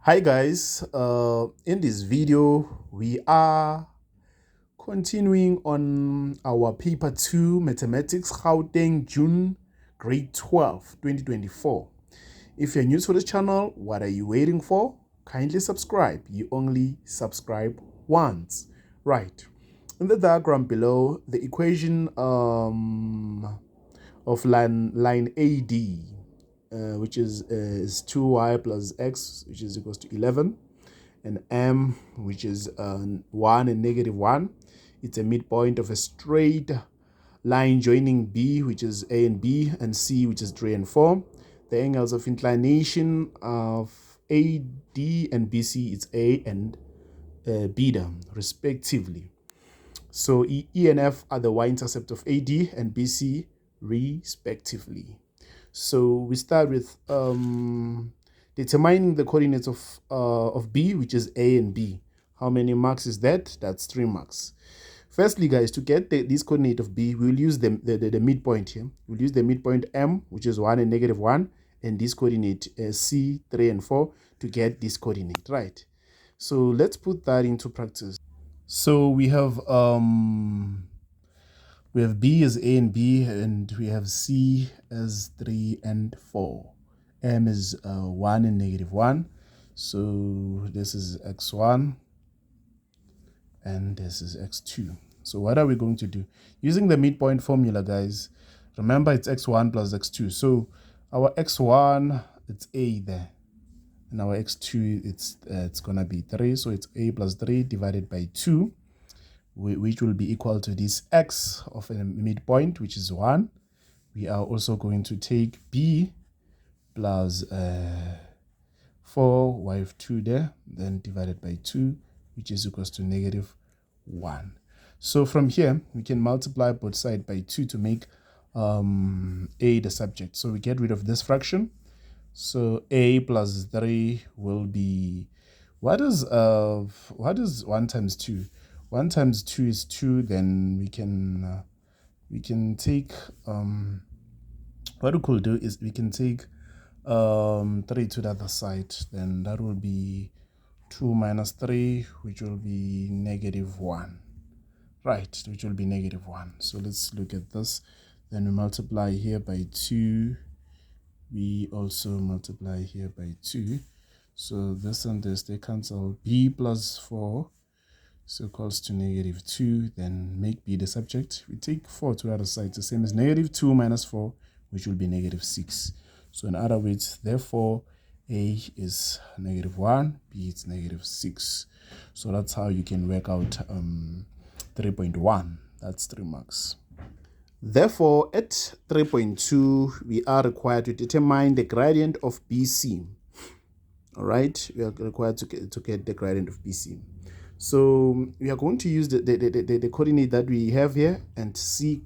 Hi guys, in this video we are continuing on our paper 2 mathematics Gauteng June grade 12 2024. If you're new to the channel, what are you waiting for? Kindly subscribe. You only subscribe once. Right. In the diagram below, the equation of line AD, which is 2y plus x, which is equals to 11, and m, which is 1 and negative 1. It's a midpoint of a straight line joining B, which is A and B, and C, which is 3 and 4. The angles of inclination of AD and BC is A and beta, respectively. So E and F are the y-intercept of AD and BC, respectively. So we start with determining the coordinates of B, which is A and B. How many marks is that? That's 3 marks. Firstly, guys, to get this coordinate of B, we'll use the midpoint here. We'll use the midpoint M, which is 1 and negative 1, and this coordinate C, 3 and 4, to get this coordinate, right? So let's put that into practice. So we have B as A and B, and we have C as 3 and 4. M is 1 and negative 1. So this is x1 and this is x2. So what are we going to do? Using the midpoint formula, guys, remember it's x1 plus x2. So our x1, it's A there. And our x2, it's going to be 3. So it's A plus 3 divided by 2, which will be equal to this x of a midpoint, which is 1. We are also going to take B plus 4, y of 2 there, then divided by 2, which is equals to negative 1. So from here, we can multiply both sides by 2 to make A the subject. So we get rid of this fraction. So A plus 3 will be, what is 1 times 2? 1 times 2 is 2. Then we can take what we could do is we can take 3 to the other side. Then that will be 2 minus 3, which will be negative 1. Right, which will be negative 1. So let's look at this. Then we multiply here by 2. We also multiply here by 2. So this and this, they cancel. B plus 4 is equals to negative 2. Then make B the subject. We take 4 to the other side. The same as negative 2 minus 4, which will be negative 6. So in other words, therefore, A is negative 1, B is negative 6. So that's how you can work out 3.1. That's 3 marks. Therefore, at 3.2, we are required to determine the gradient of BC. All right, we are required to get the gradient of BC. So we are going to use the coordinate that we have here and C,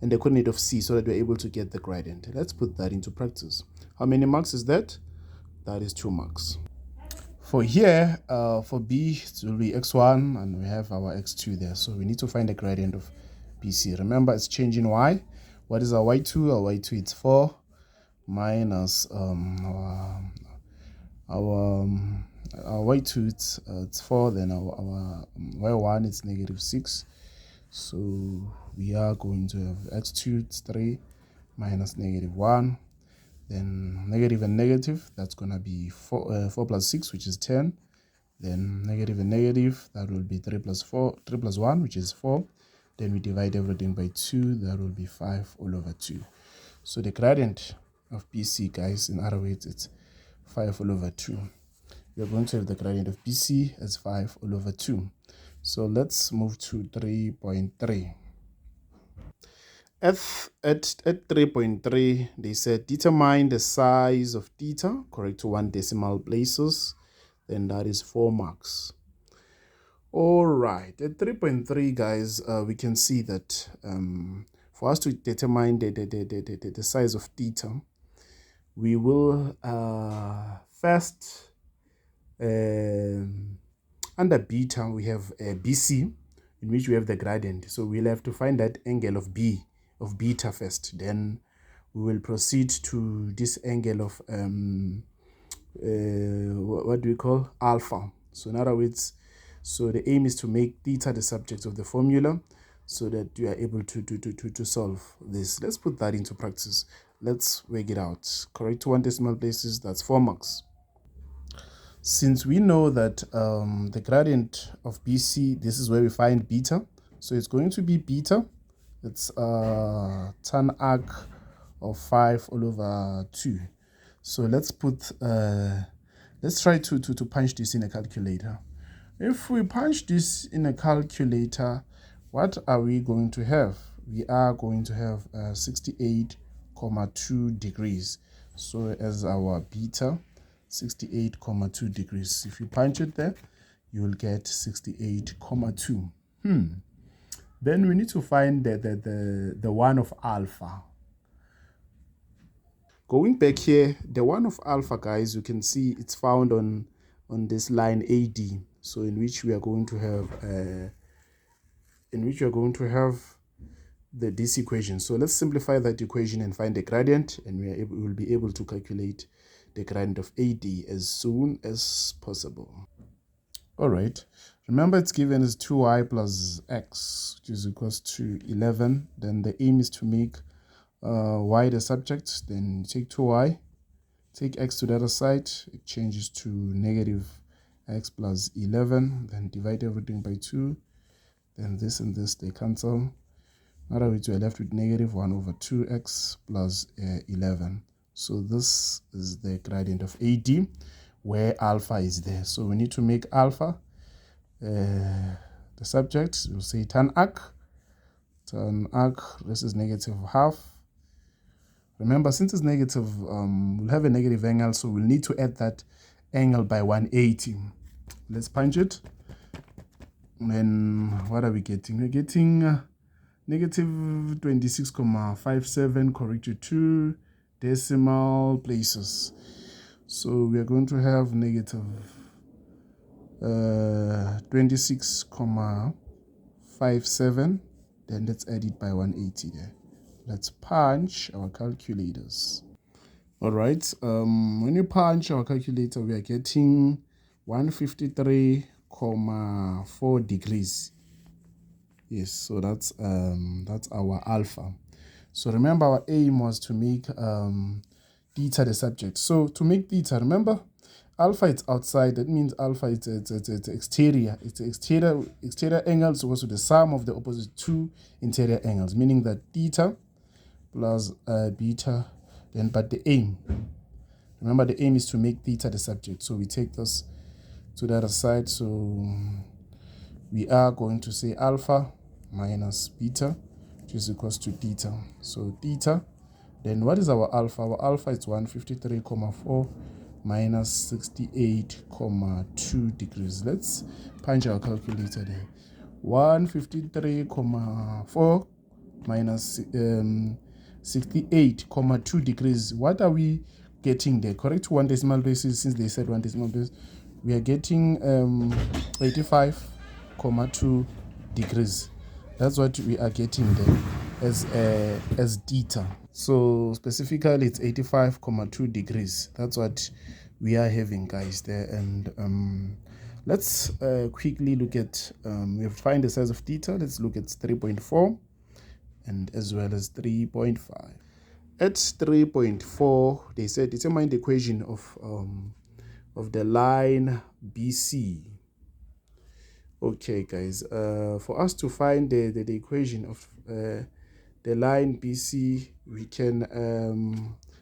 and the coordinate of C, so that we're able to get the gradient. Let's put that into practice. How many marks is that? That is 2 marks. For here, for B, it will be x1, and we have our x2 there. So we need to find the gradient of BC. Remember, it's changing y. What is our y2? Our y2 is 4 minus our y2 it's 4. Then our y1 is negative 6. So we are going to have x2, it's 3 minus negative 1. Then negative and negative, that's going to be 4 plus 6, which is 10. Then negative and negative, that will be 3 plus 1, which is 4. Then we divide everything by 2, that will be 5 all over 2. So the gradient of BC, guys, in other words, it's 5 all over 2. We are going to have the gradient of BC as 5 all over 2. So let's move to 3.3. At 3.3, they said determine the size of theta, correct to 1 decimal places. Then that is 4 marks. All right, at 3.3, guys, we can see that for us to determine the size of theta, we will first, under beta, we have BC, in which we have the gradient. So we'll have to find that angle of beta first. Then we will proceed to this angle of what do we call alpha. So in other words, so the aim is to make theta the subject of the formula so that you are able to solve this. Let's put that into practice. Let's work it out. Correct to 1 decimal places, that's 4 marks. Since we know that the gradient of BC, this is where we find beta. So it's going to be beta. It's tan arc of 5 all over 2. So let's put, let's try to punch this in a calculator. If we punch this in a calculator, what are we going to have? We are going to have 68.2 degrees. So as our beta, 68.2 degrees. If you punch it there, you will get 68.2. Then we need to find the one of alpha. Going back here, the one of alpha, guys, you can see it's found on this line AD. So in which we are going to have this equation. So let's simplify that equation and find the gradient, and we will be able to calculate the gradient of AD as soon as possible. All right, remember it's given as 2y plus x, which is equals to 11. Then the aim is to make y the subject. Then take 2y, take x to the other side, it changes to negative x plus 11. Then divide everything by 2. Then this and this, they cancel. In other words, we are left with negative 1 over 2x plus 11. So this is the gradient of AD, where alpha is there. So we need to make alpha the subject. We'll say tan arc. Tan arc, this is negative half. Remember, since it's negative, we'll have a negative angle, so we'll need to add that angle by 180. Let's punch it. And what are we getting? We're getting negative 26.57 corrected to 2 decimal places. So we are going to have negative 26.57. Then let's add it by 180 there. Let's punch our calculators. All right, when you punch our calculator, we are getting 153.4 degrees. Yes, so that's our alpha. So remember, our aim was to make theta the subject. So to make theta, remember, alpha is outside. That means alpha is it's exterior. It's exterior angle is equals to the sum of the opposite two interior angles, meaning that theta plus beta. Then, but the aim, remember, the aim is to make theta the subject. So we take this to the other side. So we are going to say alpha minus beta, which is equals to theta. So theta, then what is our alpha? Our alpha is 153.4 minus 68.2 degrees. Let's punch our calculator there. 153.4 minus 68.2 degrees. What are we getting there? Correct to 1 decimal places, since they said 1 decimal place. We are getting 85.2 degrees. That's what we are getting there as theta. So specifically, it's 85.2 degrees. That's what we are having, guys, there. And let's quickly look at, we have to find the size of theta. Let's look at 3.4 and as well as 3.5. At 3.4, they said determine the equation of the line BC. Okay, guys, for us to find the equation of the line BC, we can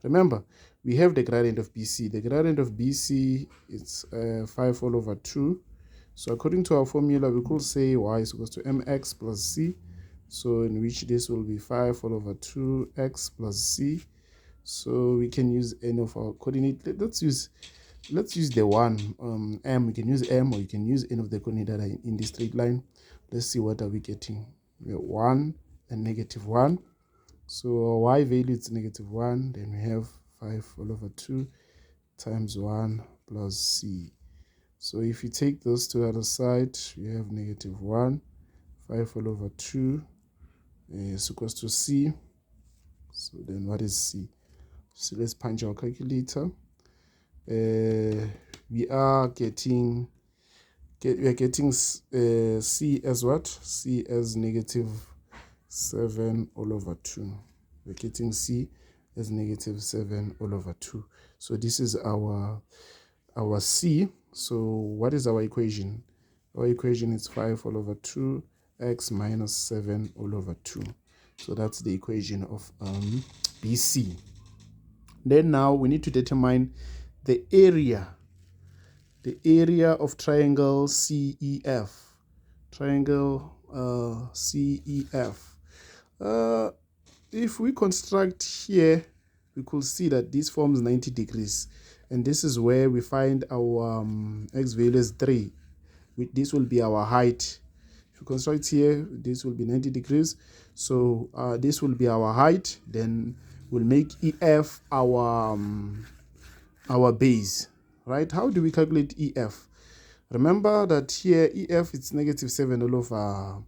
remember, we have the gradient of BC. The gradient of BC is 5 all over 2. So according to our formula, we could say y is equals to mx plus c. So in which this will be 5 all over 2x plus c. So we can use any of our coordinate. Let's use the one, m. You can use m, or you can use any of the coordinates that are in this straight line. Let's see what are we getting. We have 1 and negative 1. So our y value is negative 1. Then we have 5 all over 2 times 1 plus c. So if you take those to the other side, we have negative 1, 5 all over 2 is equals to c. So then what is c? So let's punch our calculator. we are getting C as what? C as negative 7 all over 2. We're getting C as negative 7 all over 2. So this is our C. So what is our equation? Our equation is 5 all over 2 x minus 7 all over 2. So that's the equation of BC. Then now we need to determine the area of triangle CEF. Triangle CEF. If we construct here, we could see that this forms 90 degrees. And this is where we find our x value is 3. This will be our height. If you construct here, this will be 90 degrees. So this will be our height. Then we'll make EF our base. Right? How do we calculate EF? Remember that here EF is negative 7 all over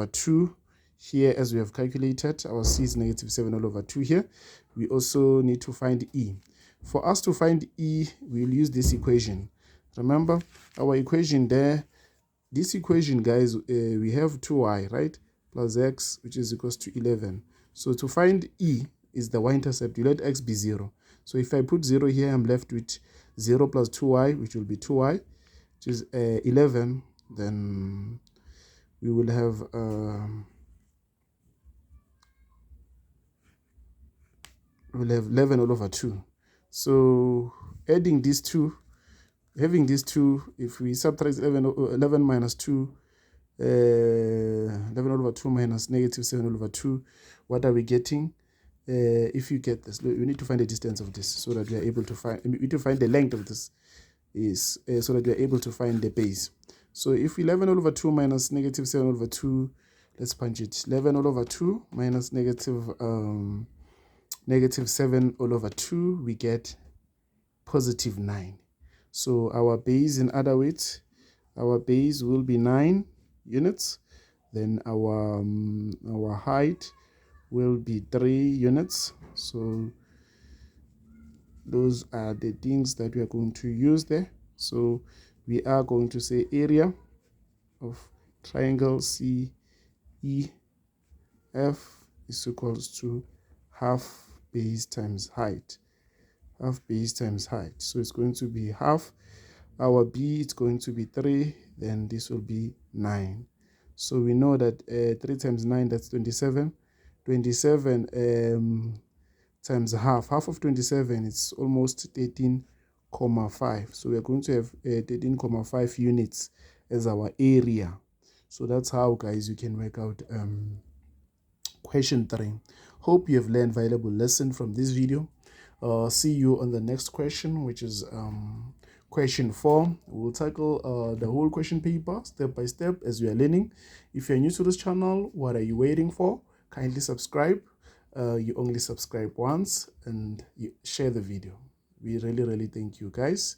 2. Here, as we have calculated, our C is negative 7 all over 2 here. We also need to find E. For us to find E, we'll use this equation. Remember, our equation there, this equation, guys, we have 2y, right? Plus x, which is equals to 11. So to find E is the y-intercept. You let x be 0. So if I put 0 here, I'm left with 0 plus 2y, which will be 2y, which is 11. Then we will have... we'll have 11 all over 2. So adding these two, having these two, if we subtract 11 minus 2, 11 all over 2 minus negative 7 all over 2, what are we getting? If you get this, we need to find the distance of this so that we are able to find, we need to find the length of this is so that we are able to find the base. So if 11 all over 2 minus negative 7 all over 2, let's punch it. 11 all over 2 minus negative 7 all over 2, we get positive 9. So our base, in other words, our base will be 9 units. Then our height will be 3 units. So those are the things that we are going to use there. So we are going to say area of triangle CEF is equals to half base times height. Half base times height. So it's going to be half. Our B is going to be 3. Then this will be 9. So we know that 3 times 9, that's 27. 27 times half. Half of 27 is almost 13,5. So we are going to have 13,5 units as our area. So that's how, guys, you can work out question 3. Hope you have learned valuable lesson from this video. See you on the next question, which is question 4. We'll tackle the whole question paper step by step as we are learning. If you're new to this channel, what are you waiting for? Kindly subscribe. You only subscribe once, and you share the video. We really thank you, guys.